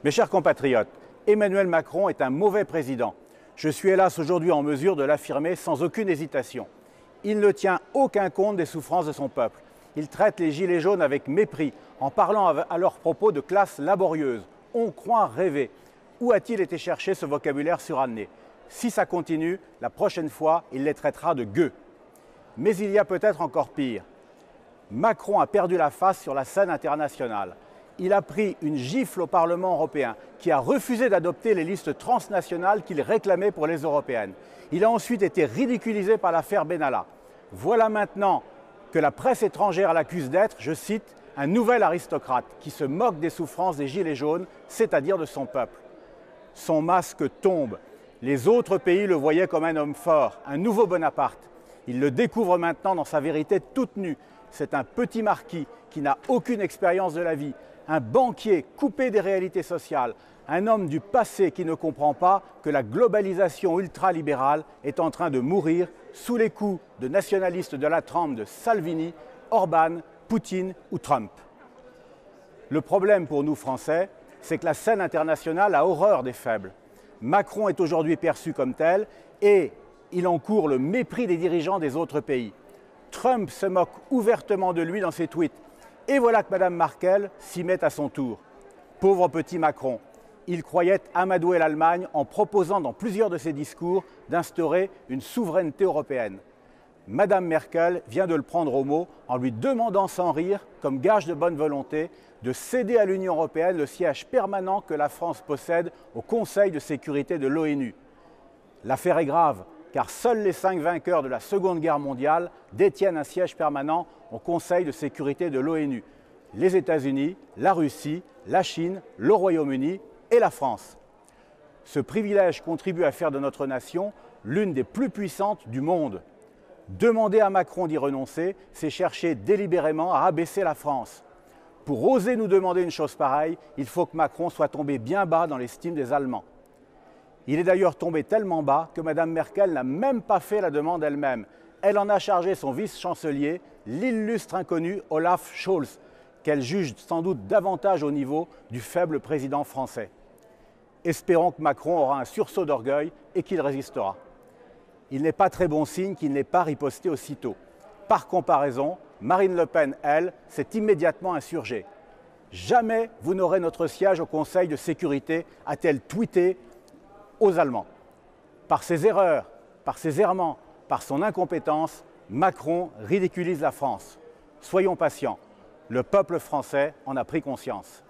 Mes chers compatriotes, Emmanuel Macron est un mauvais président. Je suis hélas aujourd'hui en mesure de l'affirmer sans aucune hésitation. Il ne tient aucun compte des souffrances de son peuple. Il traite les gilets jaunes avec mépris, en parlant à leur propos de classe laborieuse. On croit rêver. Où a-t-il été chercher ce vocabulaire suranné? Si ça continue, la prochaine fois, il les traitera de gueux. Mais il y a peut-être encore pire. Macron a perdu la face sur la scène internationale. Il a pris une gifle au Parlement européen, qui a refusé d'adopter les listes transnationales qu'il réclamait pour les européennes. Il a ensuite été ridiculisé par l'affaire Benalla. Voilà maintenant que la presse étrangère l'accuse d'être, je cite, un nouvel aristocrate qui se moque des souffrances des gilets jaunes, c'est-à-dire de son peuple. Son masque tombe. Les autres pays le voyaient comme un homme fort, un nouveau Bonaparte. Ils le découvrent maintenant dans sa vérité toute nue. C'est un petit marquis qui n'a aucune expérience de la vie, un banquier coupé des réalités sociales, un homme du passé qui ne comprend pas que la globalisation ultralibérale est en train de mourir sous les coups de nationalistes de la trempe de Salvini, Orban, Poutine ou Trump. Le problème pour nous Français, c'est que la scène internationale a horreur des faibles. Macron est aujourd'hui perçu comme tel et il encourt le mépris des dirigeants des autres pays. Trump se moque ouvertement de lui dans ses tweets. Et voilà que Mme Merkel s'y met à son tour. Pauvre petit Macron, il croyait amadouer l'Allemagne en proposant dans plusieurs de ses discours d'instaurer une souveraineté européenne. Mme Merkel vient de le prendre au mot en lui demandant sans rire, comme gage de bonne volonté, de céder à l'Union européenne le siège permanent que la France possède au Conseil de sécurité de l'ONU. L'affaire est grave, car seuls les 5 vainqueurs de la Seconde Guerre mondiale détiennent un siège permanent au Conseil de sécurité de l'ONU. Les États-Unis, la Russie, la Chine, le Royaume-Uni et la France. Ce privilège contribue à faire de notre nation l'une des plus puissantes du monde. Demander à Macron d'y renoncer, c'est chercher délibérément à abaisser la France. Pour oser nous demander une chose pareille, il faut que Macron soit tombé bien bas dans l'estime des Allemands. Il est d'ailleurs tombé tellement bas que Mme Merkel n'a même pas fait la demande elle-même. Elle en a chargé son vice-chancelier, l'illustre inconnu Olaf Scholz, qu'elle juge sans doute davantage au niveau du faible président français. Espérons que Macron aura un sursaut d'orgueil et qu'il résistera. Il n'est pas très bon signe qu'il n'ait pas riposté aussitôt. Par comparaison, Marine Le Pen, elle, s'est immédiatement insurgée. « Jamais vous n'aurez notre siège au Conseil de sécurité », a-t-elle tweeté aux Allemands. Par ses erreurs, par ses errements, par son incompétence, Macron ridiculise la France. Soyons patients, le peuple français en a pris conscience.